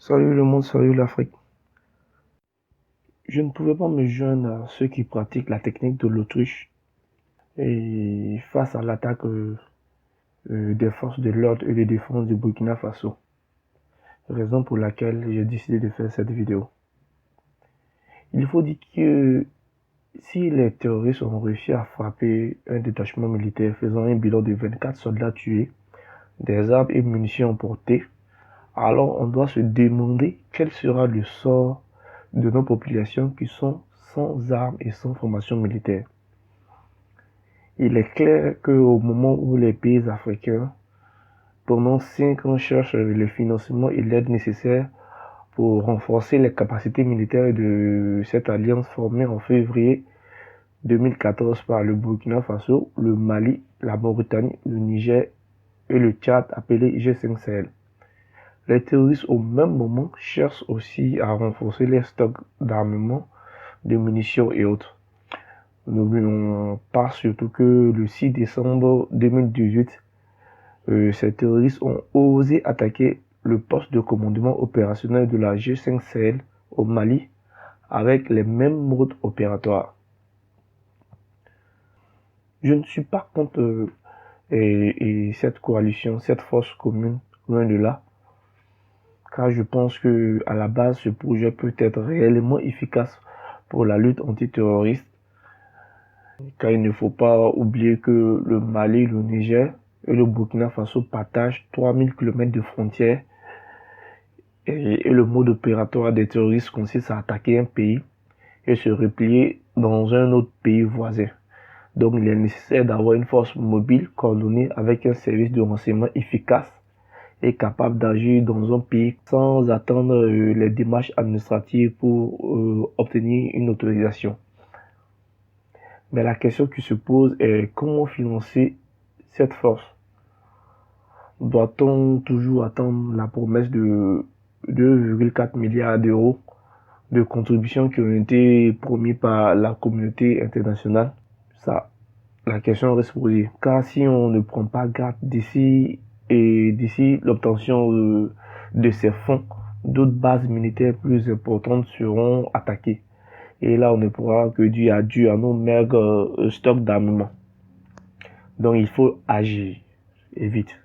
Salut le monde, salut l'Afrique. Je ne pouvais pas me joindre à ceux qui pratiquent la technique de l'autruche et face à l'attaque des forces de l'ordre et de défense du Burkina Faso. Raison pour laquelle j'ai décidé de faire cette vidéo. Il faut dire que si les terroristes ont réussi à frapper un détachement militaire faisant un bilan de 24 soldats tués, des armes et munitions emportées, alors on doit se demander quel sera le sort de nos populations qui sont sans armes et sans formation militaire. Il est clair qu'au moment où les pays africains, pendant 5 ans, cherchent le financement et l'aide nécessaire pour renforcer les capacités militaires de cette alliance formée en février 2014 par le Burkina Faso, le Mali, la Mauritanie, le Niger et le Tchad appelé G5 Sahel. Les terroristes au même moment cherchent aussi à renforcer les stocks d'armement, de munitions et autres. N'oublions pas surtout que le 6 décembre 2018, ces terroristes ont osé attaquer le poste de commandement opérationnel de la G5 Sahel au Mali avec les mêmes modes opératoires. Je ne suis pas contre cette coalition, cette force commune, loin de là, car je pense que à la base, ce projet peut être réellement efficace pour la lutte antiterroriste, car il ne faut pas oublier que le Mali, le Niger et le Burkina Faso partagent 3000 km de frontières et le mode opératoire des terroristes consiste à attaquer un pays et se replier dans un autre pays voisin. Donc il est nécessaire d'avoir une force mobile coordonnée avec un service de renseignement efficace et capable d'agir dans un pays sans attendre les démarches administratives pour obtenir une autorisation. Mais la question qui se pose est comment financer cette force? Doit-on toujours attendre la promesse de 2,4 milliards d'euros de contributions qui ont été promis par la communauté internationale? Ça, la question reste posée. Car si on ne prend pas garde d'ici l'obtention de ces fonds, d'autres bases militaires plus importantes seront attaquées. Et là, on ne pourra que dire adieu à nos maigres stocks d'armement. Donc, il faut agir et vite.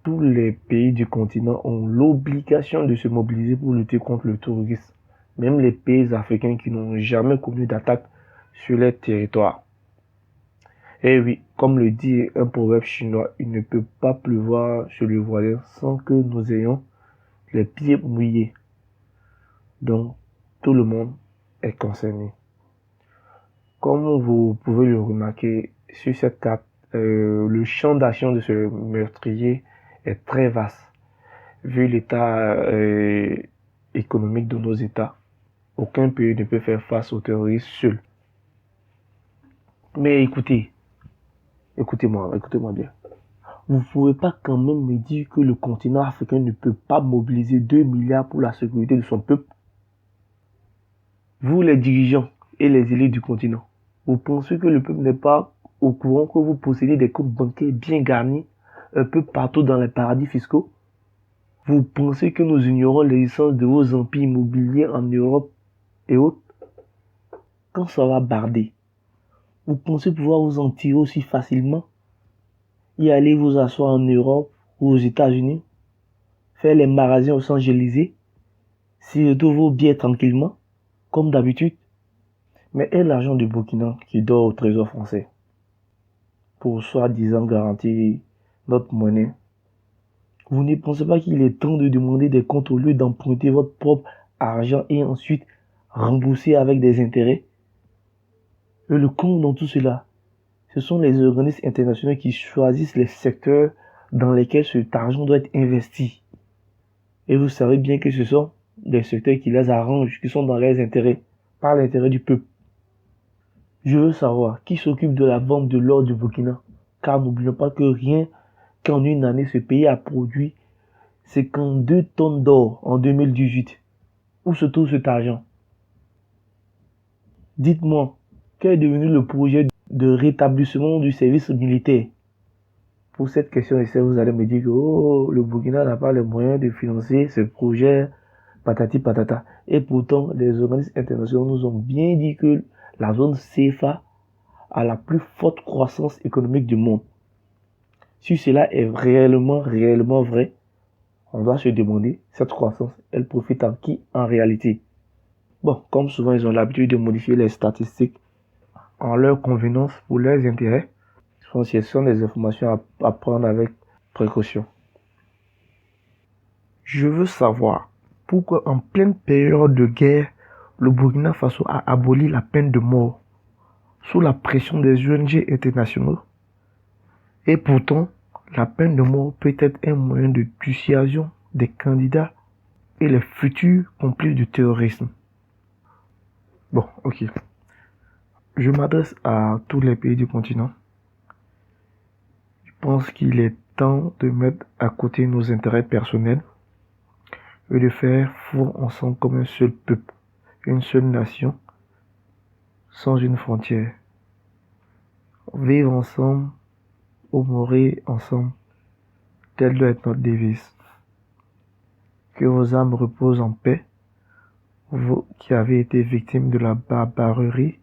Tous les pays du continent ont l'obligation de se mobiliser pour lutter contre le terrorisme. Même les pays africains qui n'ont jamais connu d'attaque sur leur territoire. Et oui, comme le dit un proverbe chinois, il ne peut pas pleuvoir sur le voisin sans que nous ayons les pieds mouillés. Donc, tout le monde est concerné. Comme vous pouvez le remarquer sur cette carte, le champ d'action de ce meurtrier est très vaste. Vu l'état économique de nos États, aucun pays ne peut faire face aux terroristes seul. Mais écoutez-moi bien. Vous ne pouvez pas quand même me dire que le continent africain ne peut pas mobiliser 2 milliards pour la sécurité de son peuple. Vous, les dirigeants et les élites du continent, vous pensez que le peuple n'est pas au courant que vous possédez des comptes bancaires bien garnis un peu partout dans les paradis fiscaux? Vous pensez que nous ignorons l'existence de vos empires immobiliers en Europe et autres? Quand ça va barder, vous pensez pouvoir vous en tirer aussi facilement? Y aller vous asseoir en Europe ou aux États-Unis? Faire les magasins aux Champs-Élysées? Scier tous vos billets tranquillement, comme d'habitude? Mais est l'argent du Burkina qui dort au trésor français pour soi-disant garantir notre monnaie? Vous ne pensez pas qu'il est temps de demander des comptes au lieu d'emprunter votre propre argent et ensuite rembourser avec des intérêts? Et le compte dans tout cela, ce sont les organismes internationaux qui choisissent les secteurs dans lesquels cet argent doit être investi. Et vous savez bien que ce sont des secteurs qui les arrangent, qui sont dans leurs intérêts, pas l'intérêt du peuple. Je veux savoir qui s'occupe de la vente de l'or du Burkina, car n'oublions pas que rien qu'en une année, ce pays a produit 52 tonnes d'or en 2018. Où se trouve cet argent? Dites-moi, quel est devenu le projet de rétablissement du service militaire pour cette question, vous allez me dire que oh, le Burkina n'a pas les moyens de financer ce projet, patati patata. Et pourtant, les organismes internationaux nous ont bien dit que la zone CFA a la plus forte croissance économique du monde. Si cela est réellement vrai, on doit se demander, cette croissance, elle profite à qui en réalité? Bon, comme souvent, ils ont l'habitude de modifier les statistiques en leur convenance pour leurs intérêts. Ce sont des informations à prendre avec précaution. Je veux savoir pourquoi en pleine période de guerre, le Burkina Faso a aboli la peine de mort sous la pression des ONG internationaux. Et pourtant, la peine de mort peut être un moyen de dissuasion des candidats et les futurs complices du terrorisme. Bon, ok. Je m'adresse à tous les pays du continent. Je pense qu'il est temps de mettre à côté nos intérêts personnels et de faire front ensemble comme un seul peuple, une seule nation, sans une frontière. Vivre ensemble ou mourir ensemble, telle doit être notre devise. Que vos âmes reposent en paix, vous qui avez été victimes de la barbarie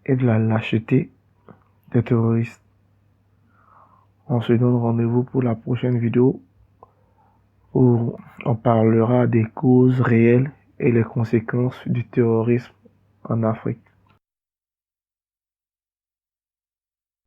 et de la lâcheté des terroristes. On se donne rendez-vous pour la prochaine vidéo où on parlera des causes réelles et les conséquences du terrorisme en Afrique.